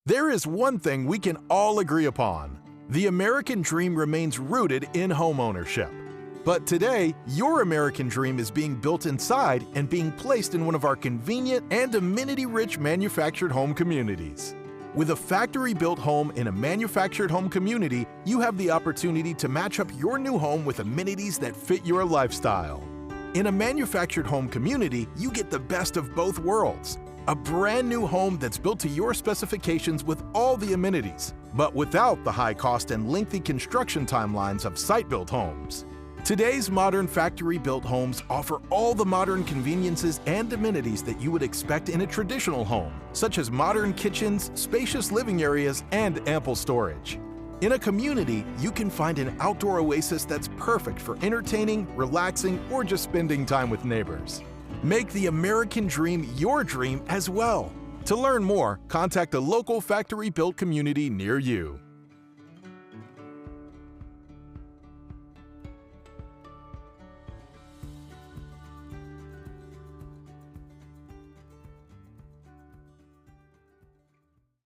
There is one thing we can all agree upon. The American dream remains rooted in homeownership. But today, your American dream is being built inside and being placed in one of our convenient and amenity-rich manufactured home communities. With a factory-built home in a manufactured home community, you have the opportunity to match up your new home with amenities that fit your lifestyle. In a manufactured home community, you get the best of both worlds. A brand new home that's built to your specifications with all the amenities, but without the high cost and lengthy construction timelines of site-built homes. Today's modern factory-built homes offer all the modern conveniences and amenities that you would expect in a traditional home, such as modern kitchens, spacious living areas, and ample storage. In a community, you can find an outdoor oasis that's perfect for entertaining, relaxing, or just spending time with neighbors. Make the American dream your dream as well. To learn more, contact a local factory-built community near you.